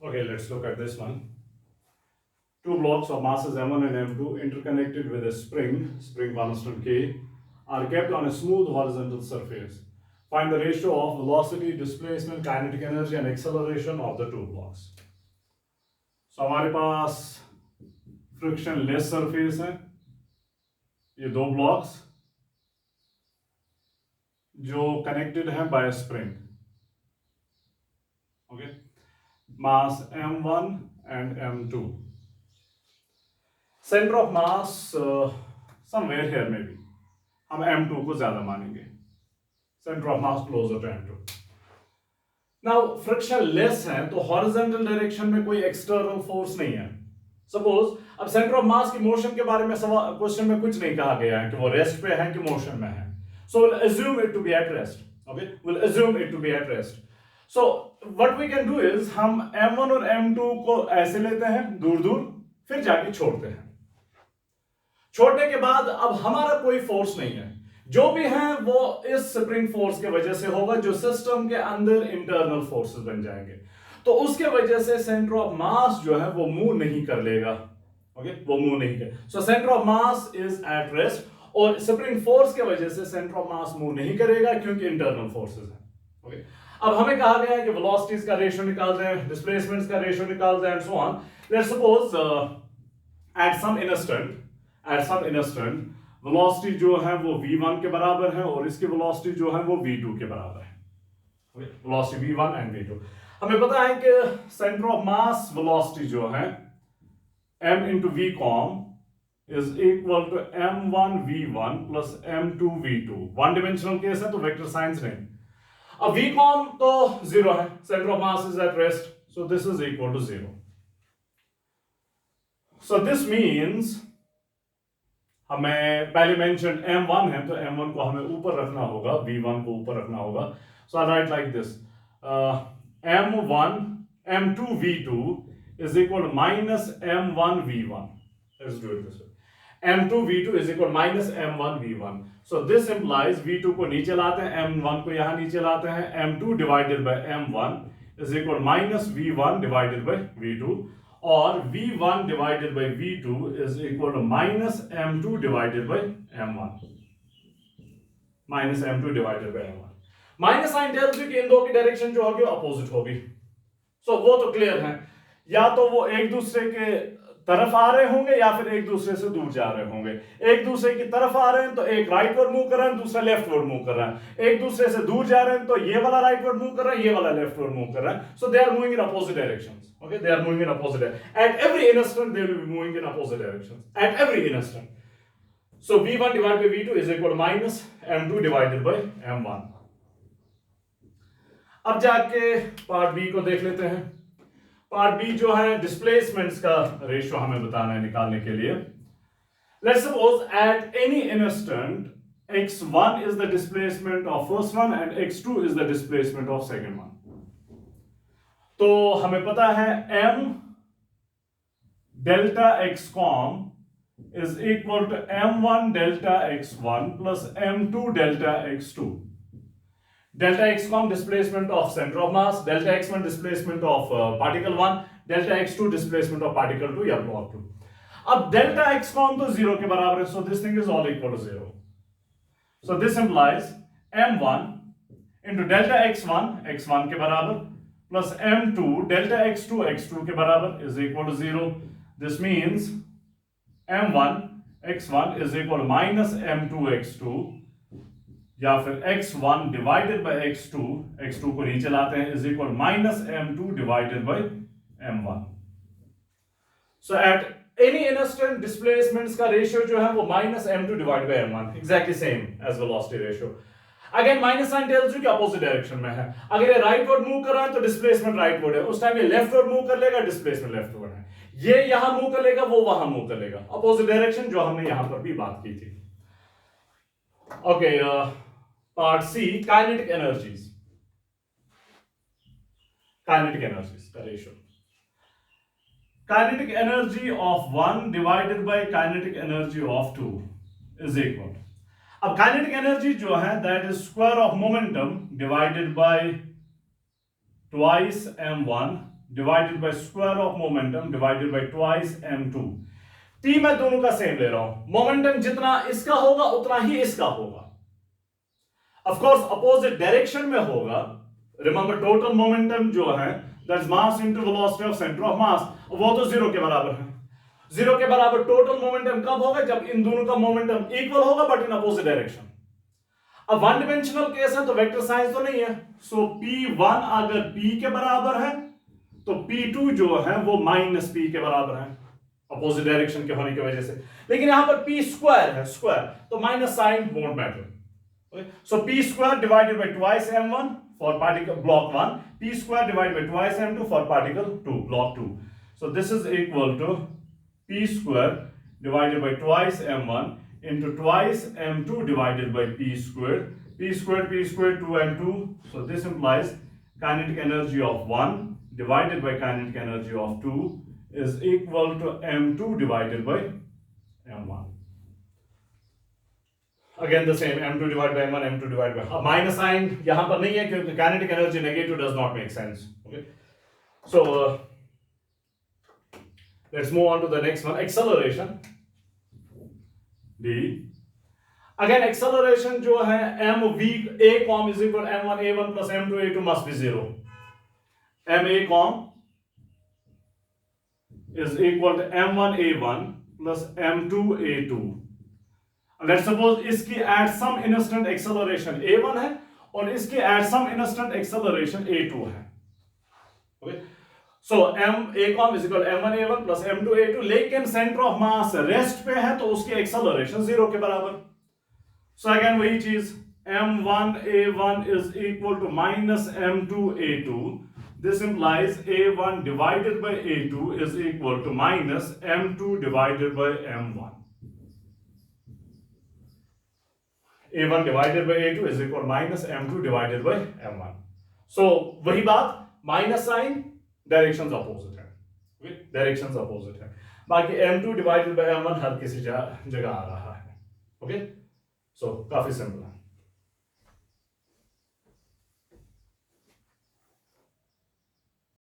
Okay, let's look at this one. Two blocks of masses m1 and m2 interconnected with a spring constant k, are kept on a smooth horizontal surface. Find the ratio of velocity, displacement, kinetic energy and acceleration of the two blocks. So हमारे पास frictionless surface है, ये दो blocks जो connected हैं by a spring. Okay, mass m1 and m2. Center of mass somewhere here maybe. हम m2 को ज्यादा मानेंगे. Center of mass closer to m2. Now frictionless है तो horizontal direction में कोई external force नहीं है. Suppose अब center of mass की motion के बारे में क्वेश्चन में कुछ नहीं कहा गया है कि वो रेस्ट पे है कि मोशन में है. So we'll assume it to be at rest. Okay, we'll assume it to be at rest. So what we can do is हम m1 और m2 को ऐसे लेते हैं दूर दूर, फिर जाके छोड़ते हैं. छोड़ने के बाद अब हमारा कोई फोर्स नहीं है, जो भी है वो इस स्प्रिंग फोर्स के वजह से होगा, जो सिस्टम के अंदर इंटरनल फोर्सेस बन जाएंगे. तो उसके वजह से सेंटर ऑफ मास जो है वो मूव नहीं कर लेगा. ओके, वो मूव नहीं कर. So centre of mass is at rest, और स्प्रिंग फोर्स के वजह से सेंटर ऑफ मास मूव नहीं करेगा क्योंकि इंटरनल फोर्सेस हैं. ओके, अब हमें कहा गया है कि वेलोसिटीज का रेशियो निकाल दें, डिस्प्लेसमेंट्स का रेशियो निकाल दें and so on. Let's suppose at some instant velocity जो है वो v1 के बराबर है और इसकी वेलोसिटी जो है वो v2 के बराबर है. Velocity v1 and v2. हमें पता है कि सेंटर ऑफ मास वेलोसिटी जो है m into v com is equal to m1 v1 plus m2 v2. One dimensional case है तो वेक्टर साइंस नहीं. अब v com तो जीरो है, centre of mass is at rest, so this is equal to zero. So this means हमें पहले mention m1 है तो m1 को हमें ऊपर रखना होगा, v1 को ऊपर रखना होगा. So I write like this, m1 m2 v2 is equal to minus m1 v1. Let's do it this way. m2 v2 is equal to minus m1 v1. So this implies v2 को नीचे लाते हैं, m1 को यहां नीचे लाते हैं, m2 divided by m1 is equal to minus v1 divided by v2, और v1 divided by v2 is equal to minus m2 divided by m1. Minus m2 divided by m1. Minus sign tells you कि इन दो की direction जो होगी opposite होगी. सो वो तो क्लियर है, या तो वो एक दूसरे के तरफ आ रहे होंगे या फिर एक दूसरे से दूर जा रहे होंगे. एक दूसरे की तरफ आ रहे हैं तो एक राइटवर्ड मूव कर रहा है, दूसरा लेफ्टवर्ड मूव कर रहा है. एक दूसरे से दूर जा रहे हैं तो ये वाला राइटवर्ड मूव कर रहा है, ये वाला लेफ्टवर्ड मूव कर रहा है. So they are moving in opposite directions. Okay, they are moving in opposite. At every instant they will be moving in opposite directions. At every instant. So v1 divided by v2 is equal to minus m2 divided by m1. अब जाके part B को देख लेते हैं. Part B जो है displacements का ratio हमें बताना है निकालने के लिए. Let's suppose at any instant x1 is the displacement of first one and x2 is the displacement of second one. तो हमें पता है m delta x com is equal to m1 delta x1 plus m2 delta x2. Delta x com displacement of center of mass, delta x1 displacement of particle 1, delta x2 displacement of particle 2 या block 2. अब delta x com तो 0 के बराबर है, so this thing is all equal to 0. So this implies m1 into delta x1 x1 के बराबर plus m2 delta x2 x2 के बराबर is equal to 0. This means m1 x1 is equal to minus m2 x2, या फिर x1 divided by x2, x2 को नीचे लाते हैं, is equal minus m2 divided by m1. So at any instant displacements का ratio जो है वो minus m2 divided by m1, exactly same as velocity ratio. Again minus sign tells you कि opposite direction में है. अगर ये rightward move कर रहा है तो displacement rightward है, उस टाइम ये leftward move कर लेगा, displacement leftward है. ये यहां मूव कर लेगा, वो वहां मूव कर लेगा, opposite direction जो हमने यहां पर भी बात की थी. Okay, part C, kinetic energies. Kinetic energies का ratio. Kinetic energy of 1 divided by kinetic energy of 2 is equal. अब kinetic energy जो है that is square of momentum divided by twice m1 divided by square of momentum divided by twice m2। p मैं दोनों का same ले रहा हूं, momentum जितना इसका होगा उतना ही इसका होगा, ऑफ कोर्स अपोजिट डायरेक्शन में होगा। रिमेंबर टोटल मोमेंटम जो है that's mass into velocity of centre of मास, वो तो जीरो के बराबर है। जीरो के बराबर टोटल मोमेंटम कब होगा, जब इन दोनों का मोमेंटम इक्वल होगा बट इन अपोजिट डायरेक्शन। अब वन डिमेंशनल केस है तो वेक्टर साइंस तो नहीं है, सो p1 अगर p के बराबर है तो p2 जो है वो माइनस p के बराबर है, अपोजिट डायरेक्शन के होने की वजह से। लेकिन यहां पर p स्क्वायर है, स्क्वायर तो minus sign won't matter. So p square divided by twice m1 for particle block 1, p square divided by twice m2 for particle 2 block 2। So this is equal to p square divided by twice m1 into twice m2 divided by p squared 2m2। so this implies kinetic energy of 1 divided by kinetic energy of 2 is equal to m2 divided by m1। again the same, m2 divided by m1, m2 divided by, minus sign यहां पर नहीं है क्योंकि kinetic energy negative does not make sense। okay, so let's move on to the next one, acceleration d। Again acceleration जो है m v a com is equal m1 a1 plus m2 a2 must be zero. m a com is equal to m1 a1 plus m2 a2। Let's suppose इसकी at some instant acceleration a1 है और इसकी at some instant acceleration a2 है। Okay, so m a com is equal m1 a1 plus m2 a2, लेकिन centre of mass rest पे है तो उसकी एक्सेलरेशन जीरो के बराबर। सो अगेन वही चीज, m1 a1 is equal to minus m2 a2। This implies a1 divided by a2 is equal to minus m2 divided by m1। a1 divided by a2 is equal minus m2 divided by m1। So वही बात, minus sign directions opposite है, directions opposite है। बाकी m2 divided by m1 हर किसी जगह आ रहा है। Okay, सो काफी सिंपल है।